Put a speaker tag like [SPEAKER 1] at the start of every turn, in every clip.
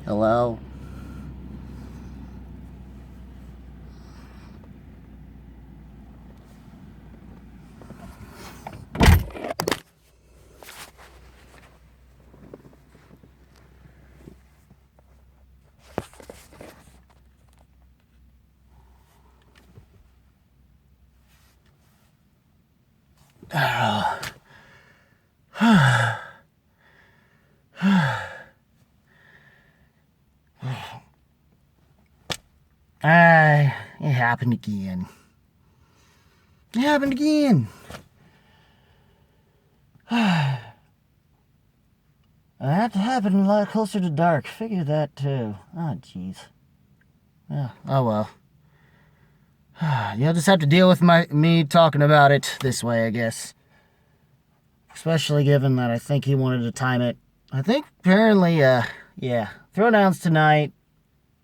[SPEAKER 1] Hello? It happened again. It happened again. That happened a lot closer to dark. Figured that too. Oh, jeez. Yeah. Oh well. You'll just have to deal with me talking about it this way, I guess. Especially given that I think he wanted to time it. I think apparently, yeah. Throwdowns tonight.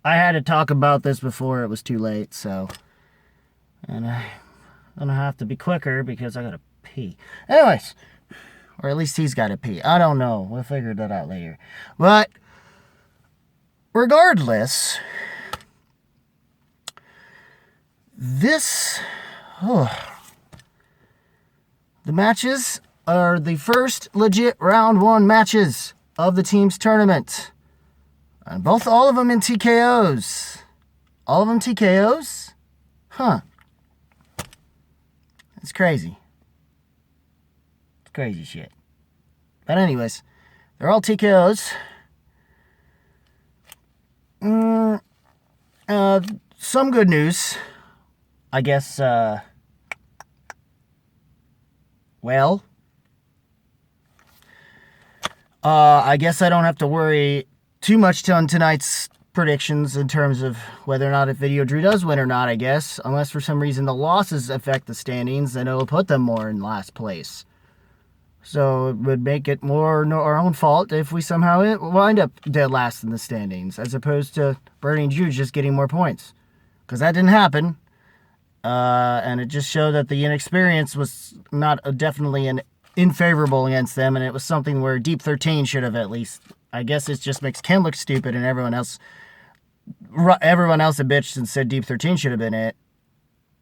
[SPEAKER 1] I had to talk about this before it was too late, so. And I'm gonna have to be quicker because I gotta pee. Anyways. Or at least he's gotta pee. I don't know. We'll figure that out later. But, regardless, the matches are the first legit round 1 matches of the team's tournament. And all of them in TKOs. All of them TKOs? Huh. It's crazy. It's crazy shit. But anyways, they're all TKOs. Some good news. I guess, I guess I don't have to worry too much on tonight's predictions in terms of whether or not if Video Drew does win or not, I guess. Unless for some reason the losses affect the standings, then it'll put them more in last place. So it would make it more our own fault if we somehow wind up dead last in the standings, as opposed to Bernie and Drew just getting more points. Because that didn't happen. And it just showed that the inexperience was not definitely unfavorable against them, and it was something where Deep 13 should have at least. I guess it just makes Ken look stupid, and everyone else a bitched and said Deep 13 should have been it.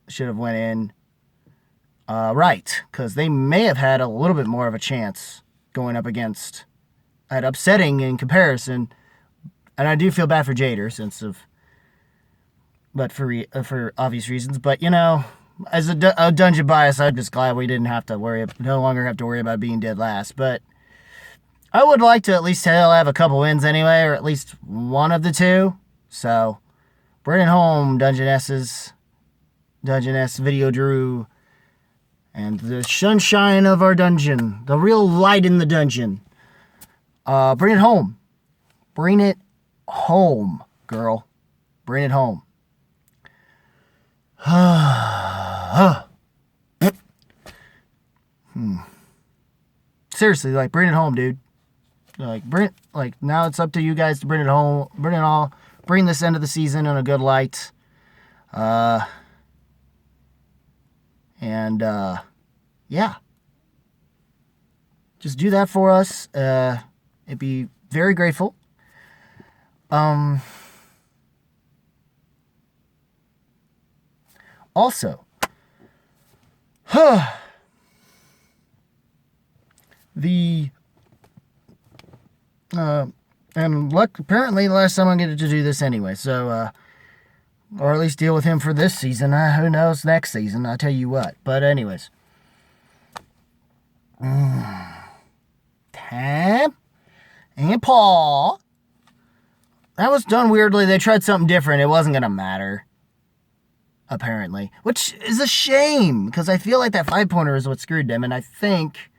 [SPEAKER 1] Should have went in. Right, because they may have had a little bit more of a chance going up against at upsetting in comparison. And I do feel bad for Jader but for obvious reasons. But you know, as a dungeon bias, I'm just glad we no longer have to worry about being dead last. But I would like to at least have a couple wins anyway, or at least one of the two. So, bring it home, Dungeness, Video Drew, and the sunshine of our dungeon, the real light in the dungeon. Bring it home. Bring it home, girl. Bring it home. Seriously, bring it home, dude. Now it's up to you guys to bring it home. Bring it all. Bring this end of the season in a good light. Yeah. Just do that for us. It'd be very grateful. Also, apparently the last time I get to do this anyway, so, or at least deal with him for this season. Who knows next season, I'll tell you what. But anyways. Tam and Paul. That was done weirdly. They tried something different. It wasn't going to matter. Apparently. Which is a shame, because I feel like that 5-pointer is what screwed them, and I think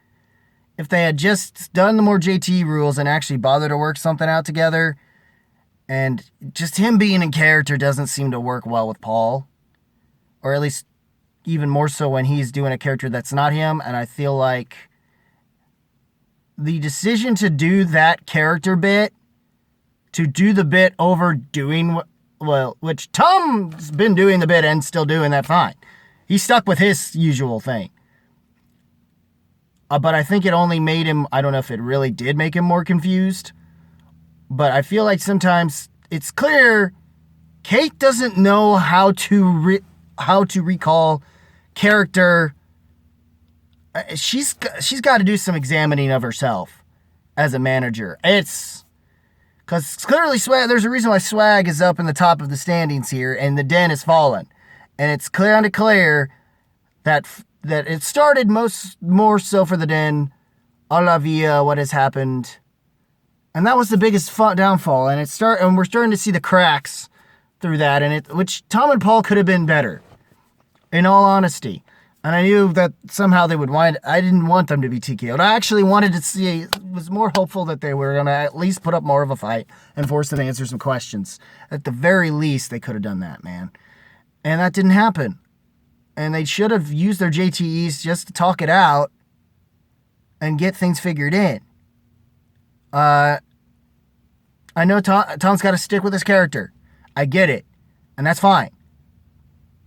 [SPEAKER 1] if they had just done the more JT rules and actually bothered to work something out together, and just him being in character doesn't seem to work well with Paul, or at least even more so when he's doing a character that's not him, and I feel like the decision to do that character bit, to do the bit over doing which Tom's been doing the bit and still doing that fine. He stuck with his usual thing. But I think it only made him, I don't know if it really did make him more confused, But I feel like sometimes it's clear Kate doesn't know how to recall character. She's got to do some examining of herself as a manager. It's because clearly Swag. There's a reason why Swag is up in the top of the standings here, and the Den has fallen, and it's clear and clear that it started more so for the Den. A la Via, what has happened, and that was the biggest downfall. And we're starting to see the cracks through that, which Tom and Paul could have been better, in all honesty. And I knew that somehow they would I didn't want them to be TKO'd. I actually wanted to see, was more hopeful that they were going to at least put up more of a fight and force them to answer some questions. At the very least, they could have done that, man. And that didn't happen. And they should have used their JTEs just to talk it out and get things figured in. I know Tom's got to stick with his character. I get it. And that's fine.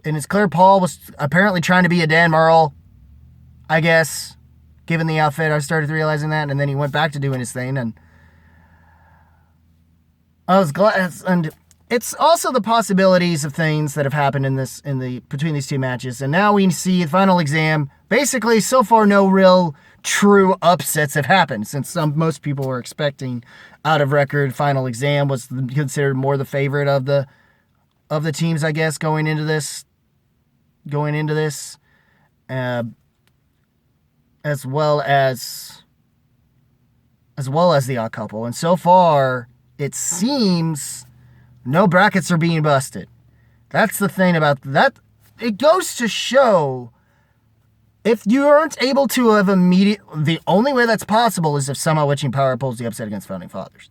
[SPEAKER 1] And it's clear Paul was apparently trying to be a Dan Merle, I guess, given the outfit. I started realizing that, and then he went back to doing his thing, and I was glad. And it's also the possibilities of things that have happened between these two matches. And now we see the final exam. Basically, so far, no real true upsets have happened, since most people were expecting out of record final exam was considered more the favorite of the teams, I guess, going into this, as well as the odd couple. And so far, it seems no brackets are being busted. That's the thing about that. It goes to show, if you aren't able to have the only way that's possible is if somehow Witching Power pulls the upset against Founding Fathers.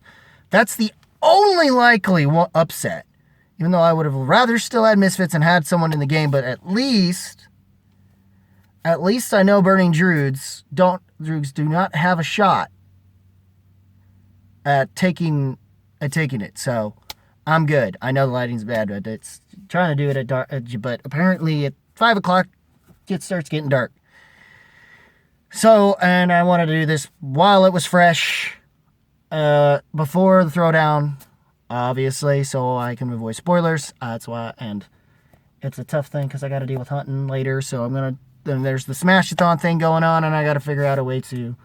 [SPEAKER 1] That's the only likely upset. Even though I would have rather still had Misfits and had someone in the game, but at least I know Burning Druids do not have a shot at taking it. So I'm good. I know the lighting's bad, but it's trying to do it at dark. But apparently at 5 o'clock, it starts getting dark. So, and I wanted to do this while it was fresh, before the Throwdown, obviously, so I can avoid spoilers. That's why, and it's a tough thing because I got to deal with hunting later. So then there's the Smash-a-thon thing going on, and I got to figure out a way to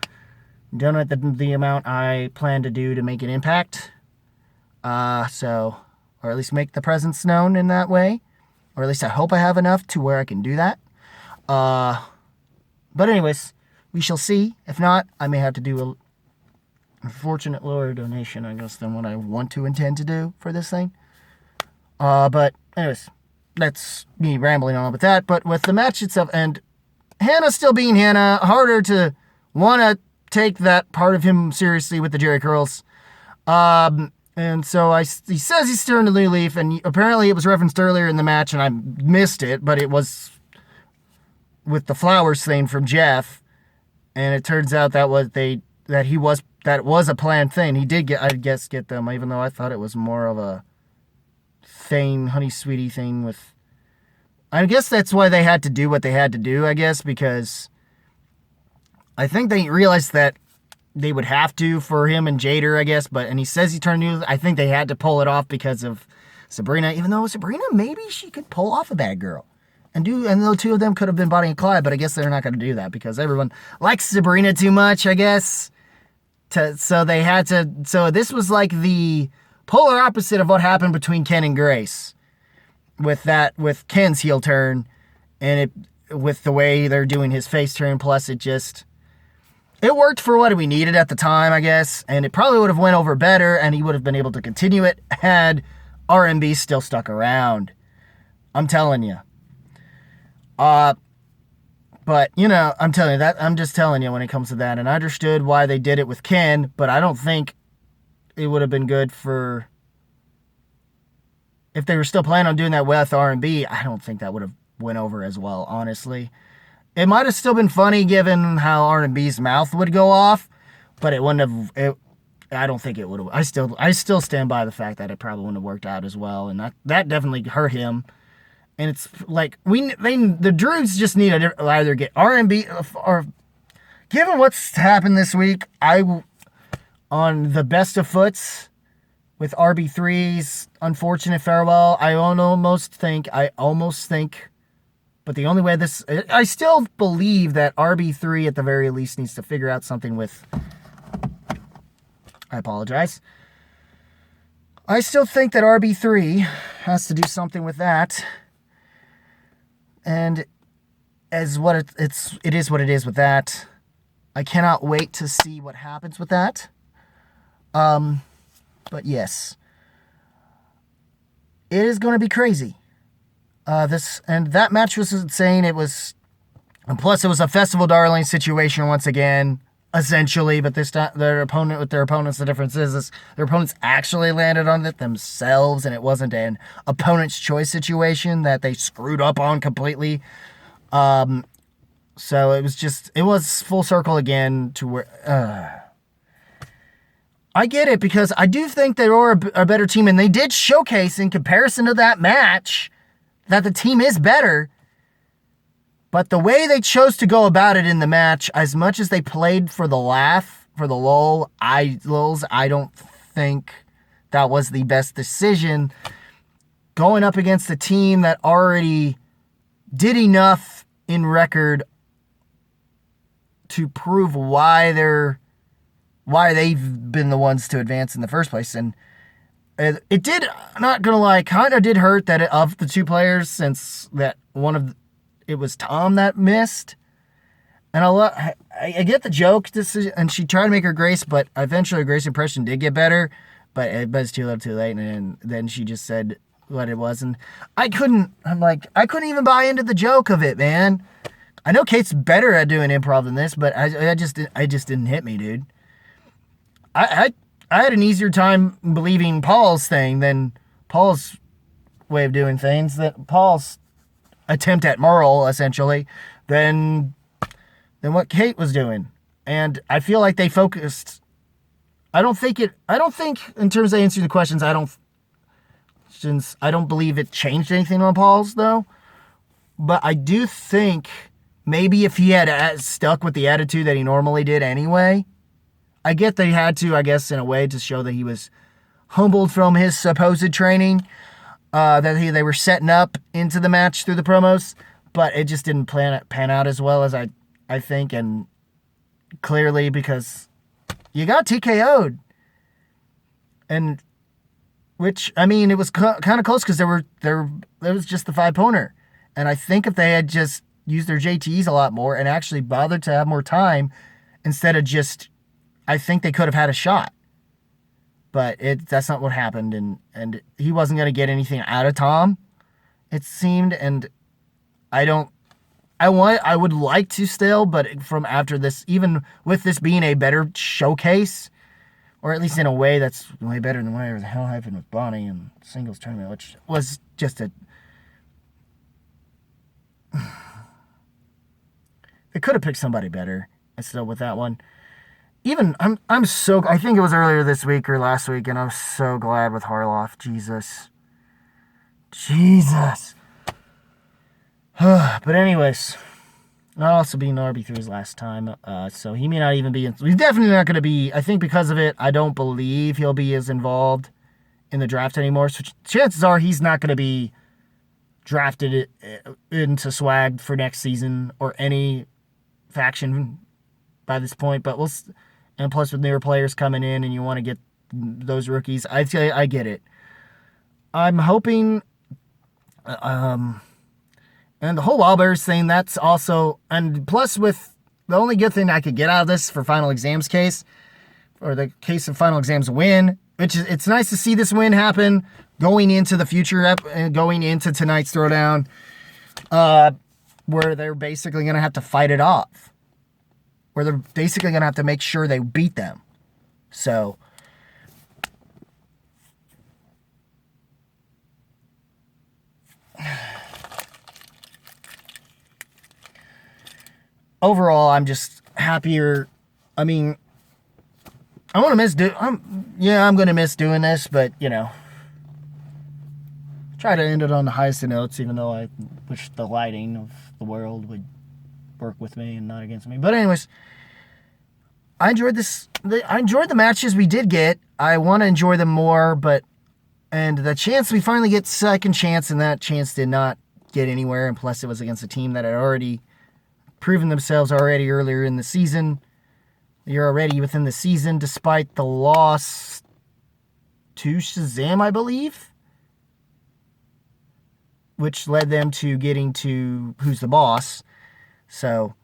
[SPEAKER 1] donate the amount I plan to do to make an impact. Or at least make the presence known in that way. Or at least I hope I have enough to where I can do that. But anyways, we shall see. If not, I may have to do a unfortunate lower donation, I guess, than what I intend to do for this thing. But anyways, that's me rambling on about that. But with the match itself, and Hannah still being Hannah, harder to want to take that part of him seriously with the Jerry curls. And so he says he's stirring a new leaf, and apparently it was referenced earlier in the match, and I missed it, but it was with the flowers thing from Jeff, and it turns out that was a planned thing. He did get them, even though I thought it was more of a thing, honey sweetie thing with. I guess that's why they had to do what they had to do, I guess, because I think they realized that they would have to for him and Jader, I guess, and he says he turned new. I think they had to pull it off because of Sabrina, even though Sabrina, maybe she could pull off a bad girl. And the two of them could have been Bonnie and Clyde, but I guess they're not going to do that because everyone likes Sabrina too much, I guess. So they had to. So this was like the polar opposite of what happened between Ken and Grace, with Ken's heel turn, and with the way they're doing his face turn. Plus, it worked for what we needed at the time, I guess, and it probably would have went over better, and he would have been able to continue it had RMB still stuck around. I'm telling you. But, I'm telling you that. I'm just telling you when it comes to that. And I understood why they did it with Ken, but I don't think it would have been good for. If they were still planning on doing that with R&B, I don't think that would have went over as well, honestly. It might have still been funny given how R&B's mouth would go off, but it wouldn't have. I don't think it would have. I still stand by the fact that it probably wouldn't have worked out as well, and that definitely hurt him. And it's like the Druids just need to either get R&B or, given what's happened this week, on the best of foots, with RB3's unfortunate farewell, I almost think, but the only way I still believe that RB3 at the very least needs to figure out something with, I apologize. I still think that RB3 has to do something with that. And as what it is what it is with that. I cannot wait to see what happens with that. But yes, it is going to be crazy. That match was insane. And plus it was a Festival Darling situation once again, essentially. But this time, their opponents, the difference is their opponents actually landed on it themselves, and it wasn't an opponent's choice situation that they screwed up on completely. So it was full circle again to where. I get it, because I do think they were a better team, and they did showcase in comparison to that match that the team is better. But the way they chose to go about it in the match, as much as they played for the laugh, for the lulz, I don't think that was the best decision. Going up against a team that already did enough in record to prove why they've been the ones to advance in the first place. And it did, not gonna lie, kind of did hurt that of the two players, since that it was Tom that missed. And I get the joke decision, and she tried to make her Grace, but eventually her Grace impression did get better, but it's too little too late. And then she just said what it was, and I couldn't even buy into the joke of it, man. I know Kate's better at doing improv than this, but I just didn't hit me, dude. I had an easier time believing Paul's thing than Paul's way of doing things, that Paul's attempt at Merle, essentially, than what Kate was doing. And I feel like they focused. I don't think, in terms of answering the questions, I don't believe it changed anything on Paul's, though. But I do think maybe if he had stuck with the attitude that he normally did anyway, I get that he had to, I guess, in a way, to show that he was humbled from his supposed training, that they were setting up into the match through the promos, but it just didn't pan out as well as I think, and clearly because you got TKO'd. And which, I mean, it was kind of close, because there was just the 5-pointer. And I think if they had just used their JTs a lot more and actually bothered to have more time instead of just, I think they could have had a shot. But that's not what happened, and he wasn't going to get anything out of Tom, it seemed. And I would like to still, but from after this, even with this being a better showcase, or at least in a way that's way better than whatever the hell happened with Bonnie and singles tournament, which was just they could have picked somebody better instead with that one. Even, I think it was earlier this week or last week, and I'm so glad with Harloff. Jesus. But anyways, not also being RB3's last time, so he may not even be, he's definitely not going to be, I think because of it, I don't believe he'll be as involved in the draft anymore, so chances are he's not going to be drafted into Swag for next season, or any faction by this point, but and plus with newer players coming in and you want to get those rookies, I get it. I'm hoping, and the whole Wildberries thing, that's also, and plus with the only good thing I could get out of this for Final Exams case, or the case of Final Exams win, which is, it's nice to see this win happen going into the future and going into tonight's Throwdown, where they're basically going to have to fight it off. Where they're basically going to have to make sure they beat them. So, overall, I'm just happier. I mean, I'm going to miss doing this, but, try to end it on the highest of notes, even though I wish the lighting of the world would work with me and not against me. But anyways, I enjoyed I enjoyed the matches we did get. I want to enjoy them more, and the chance we finally get second chance, and that chance did not get anywhere, and plus it was against a team that had already proven themselves already earlier in the season. You're already within the season, despite the loss to Shazam, I believe, which led them to getting to Who's the Boss. So,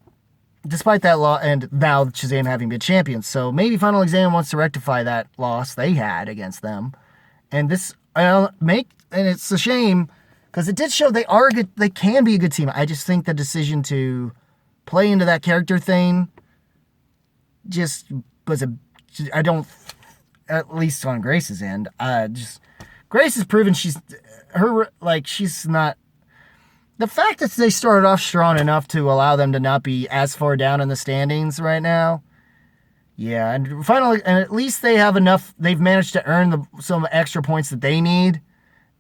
[SPEAKER 1] despite that loss, and now Shazam having been champions, so maybe Final Exam wants to rectify that loss they had against them. And this and it's a shame because it did show they are good. They can be a good team. I just think the decision to play into that character thing just was at least on Grace's end. Grace has proven she's not. The fact that they started off strong enough to allow them to not be as far down in the standings right now. Yeah, and finally, and at least they have enough. They've managed to earn some extra points that they need,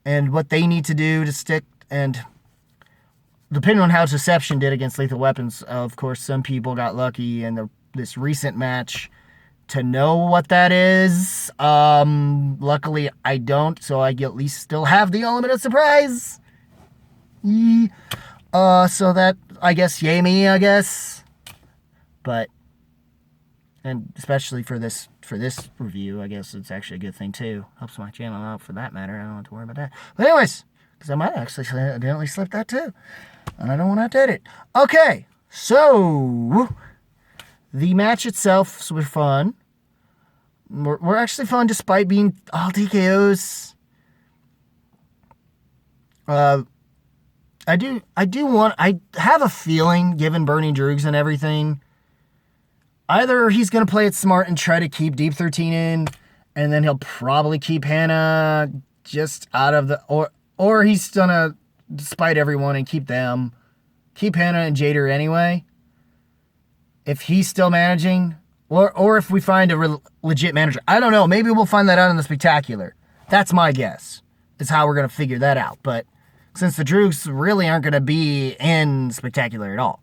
[SPEAKER 1] and what they need to do to stick. And depending on how Deception did against Lethal Weapons, of course, some people got lucky in this recent match to know what that is. Luckily, I don't, so I at least still have the element of surprise. So that, I guess, yay me, I guess. But, and especially for this review, I guess it's actually a good thing too. Helps my channel out for that matter. I don't have to worry about that. But anyways, because I might actually accidentally slip that too. And I don't want to have to edit. Okay, so the match itself was fun. We're actually fun despite being all TKOs. I have a feeling, given Bernie Droogs and everything, either he's going to play it smart and try to keep Deep 13 in, and then he'll probably keep Hannah just out of the, or he's going to despite everyone and keep Hannah and Jader anyway. If he's still managing, or if we find a legit manager. I don't know. Maybe we'll find that out in the Spectacular. That's my guess. Is how we're going to figure that out. But since the Droogs really aren't going to be in Spectacular at all,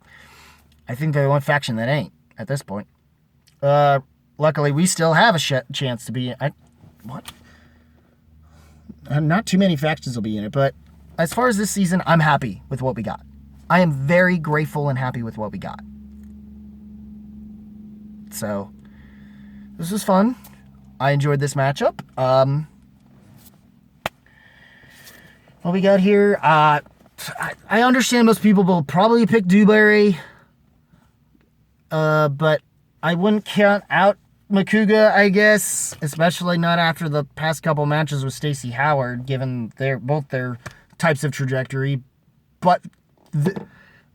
[SPEAKER 1] I think they're the one faction that ain't at this point. Luckily, we still have a chance to be in. Not too many factions will be in it, but as far as this season, I'm happy with what we got. I am very grateful and happy with what we got. So, this was fun. I enjoyed this matchup. What we got here, I understand most people will probably pick Dewberry, but I wouldn't count out Makuga, I guess, especially not after the past couple matches with Stacey Howard, given both their types of trajectory. But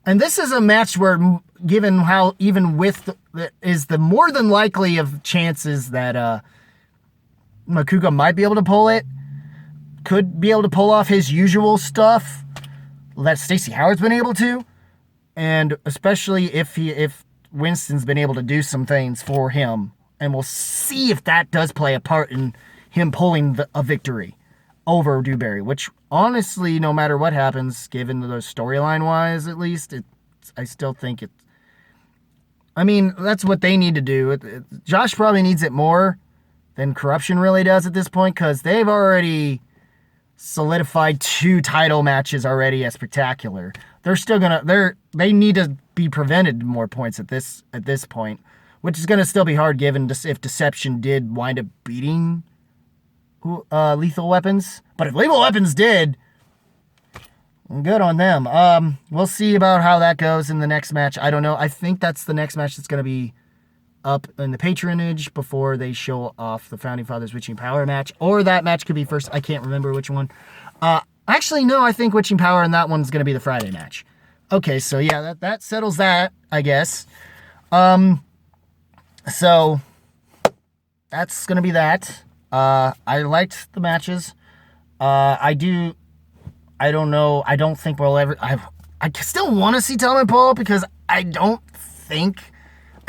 [SPEAKER 1] and this is a match where, given how even with is the more than likely of chances that Makuga might be able to pull it, could be able to pull off his usual stuff that Stacey Howard's been able to, and especially if Winston's been able to do some things for him, and we'll see if that does play a part in him pulling a victory over Dewberry, which honestly, no matter what happens, given the storyline wise, at least, I still think I mean, that's what they need to do. Josh probably needs it more than Corruption really does at this point, because they've already solidified 2 title matches already as Spectacular. They're still they need to be prevented more points at this point, which is gonna still be hard given if Deception did wind up beating Lethal Weapons. But if Lethal Weapons did, good on them. We'll see about how that goes in the next match. I don't know. I think that's the next match that's going to be up in the patronage before they show off the Founding Fathers Witching Power match. Or that match could be first. I can't remember which one. Actually, no, I think Witching Power and that one's going to be the Friday match. Okay, so yeah, that settles that, I guess. So that's going to be that. I liked the matches. I don't know. I don't think we'll ever. I still want to see Tom and Paul, because I don't think,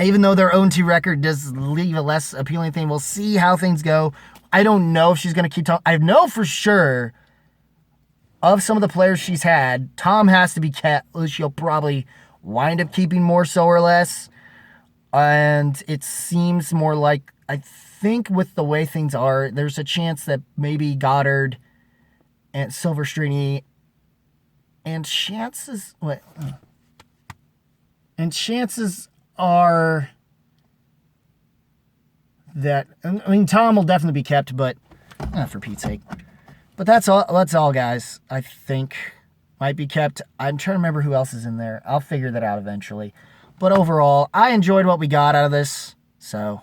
[SPEAKER 1] even though their own 2 record does leave a less appealing thing, we'll see how things go. I don't know if she's going to keep Tom. I know for sure of some of the players she's had, Tom has to be kept. She'll probably wind up keeping more so or less. And it seems more like, I think with the way things are, there's a chance that maybe Goddard and Silverstream and chances are that, I mean, Tom will definitely be kept, but for Pete's sake. But that's all, guys. I think might be kept. I'm trying to remember who else is in there. I'll figure that out eventually. But overall, I enjoyed what we got out of this, so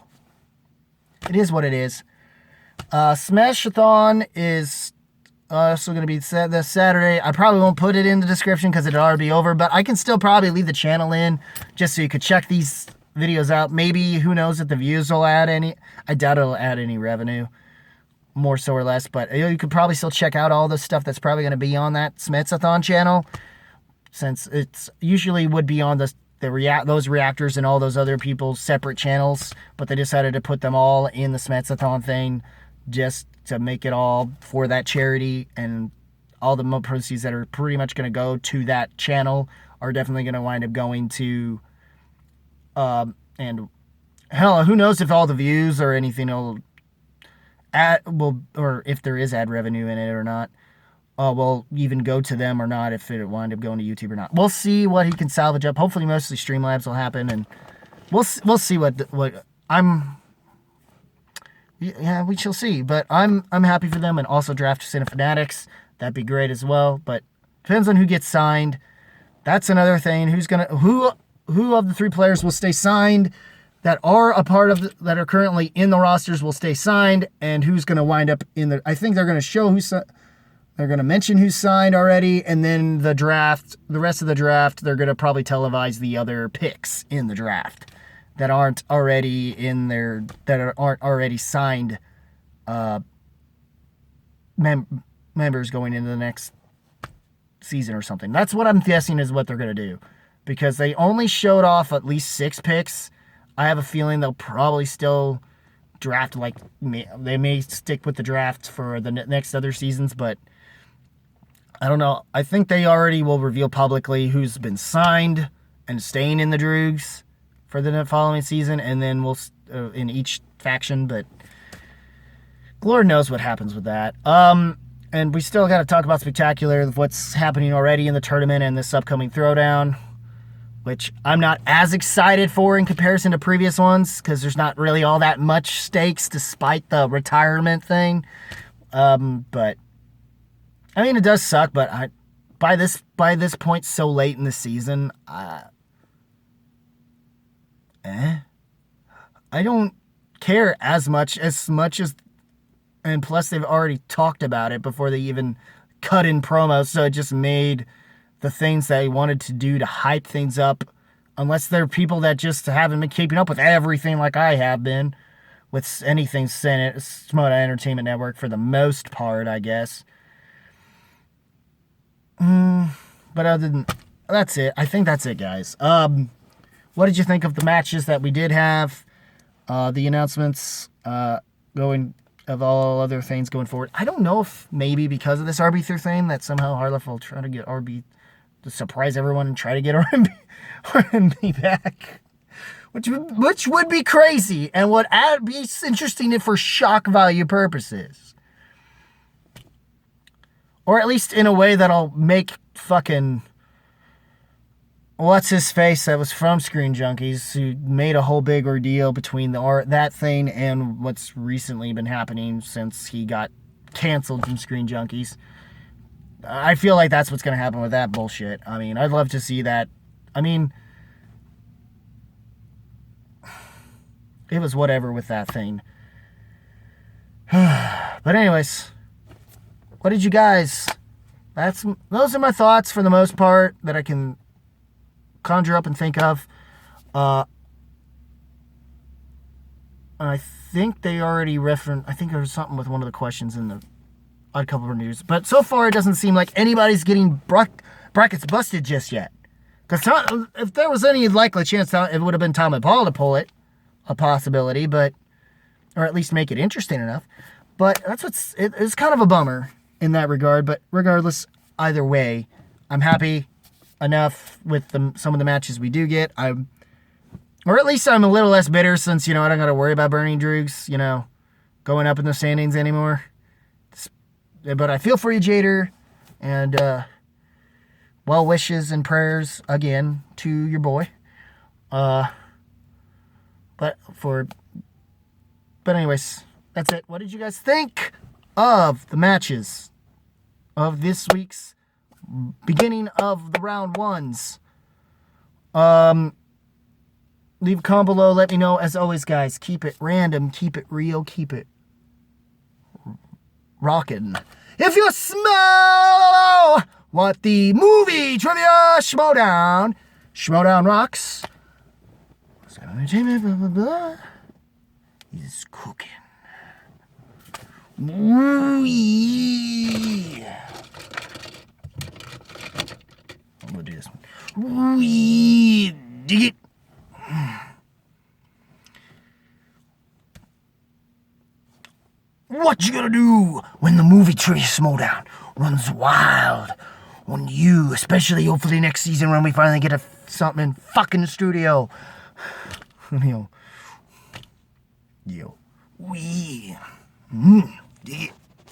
[SPEAKER 1] it is what it is. Schmoedown is also going to be this Saturday. I probably won't put it in the description because it'll already be over, but I can still probably leave the channel in just so you could check these videos out. Maybe, who knows if the views will add any. I doubt it'll add any revenue, more so or less, but you could probably still check out all the stuff that's probably going to be on that Schmoedown channel, since it's usually would be on those reactors and all those other people's separate channels, but they decided to put them all in the Schmoedown thing just to make it all for that charity, and all the proceeds that are pretty much going to go to that channel are definitely going to wind up going to, and hell, who knows if all the views or anything or if there is ad revenue in it or not, will even go to them or not, if it wind up going to YouTube or not. We'll see what he can salvage up. Hopefully mostly Streamlabs will happen, and we'll see what yeah, we shall see. But I'm happy for them, and also Draft Center Fanatics. That'd be great as well. But depends on who gets signed. That's another thing. Who of the 3 players will stay signed that are a part of that are currently in the rosters will stay signed, and who's going to wind up in the. I think they're going to show they're going to mention who's signed already, and then the rest of the draft, they're going to probably televise the other picks in the draft that aren't already aren't already signed members going into the next season or something. That's what I'm guessing is what they're going to do, because they only showed off at least 6 picks. I have a feeling they'll probably still draft, they may stick with the draft for the next other seasons, but I don't know. I think they already will reveal publicly who's been signed and staying in the Droogs for the following season, and then we'll in each faction, but Lord knows what happens with that. And we still got to talk about Spectacular, what's happening already in the tournament and this upcoming Throwdown, which I'm not as excited for in comparison to previous ones, because there's not really all that much stakes despite the retirement thing. But I mean, it does suck, but by this point so late in the season, I don't care as much as, and plus they've already talked about it before they even cut in promos, so it just made the things they wanted to do to hype things up, unless they're people that just haven't been keeping up with everything like I have been with anything Schmoedown Entertainment Network for the most part, I guess. But other than that's it. I think that's it, guys. What did you think of the matches that we did have? The announcements of all other things going forward. I don't know if maybe because of this RB3 thing that somehow Harloff will try to get RB to surprise everyone and try to get RB back, which would be crazy and would be interesting for shock value purposes, or at least in a way that'll make fucking what's his face that was from Screen Junkies, who made a whole big ordeal between that thing and what's recently been happening since he got canceled from Screen Junkies. I feel like that's what's going to happen with that bullshit. I mean, I'd love to see that. I mean, it was whatever with that thing. But anyways, what did you guys... Those are my thoughts for the most part that I can conjure up and think of. I think they already referenced... I think there was something with one of the questions in the Odd Couple News. But so far, it doesn't seem like anybody's getting brackets busted just yet. Because if there was any likely chance, it would have been Tom and Paul to pull it. A possibility, but... Or at least make it interesting enough. But that's it's kind of a bummer in that regard. But regardless, either way, I'm happy enough with some of the matches we do get. Or at least I'm a little less bitter since, I don't got to worry about Bernie Droogs, going up in the standings anymore. But I feel for you, Jader. And well wishes and prayers again to your boy. But anyways, that's it. What did you guys think of the matches of this week's beginning of the round ones? Leave a comment below. Let me know. As always, guys, keep it random, keep it real, keep it rockin'. If you smell what the movie trivia Schmoedown, Schmoedown rocks. Entertainment, blah, blah, blah, is cooking. Ooh, yeah. I'm gonna do this one. Ooh, yeah. Dig it. What you gonna do when the movie trivia Schmoedown runs wild on you, especially hopefully next season when we finally get something in fucking studio. Yo. We. Dig it.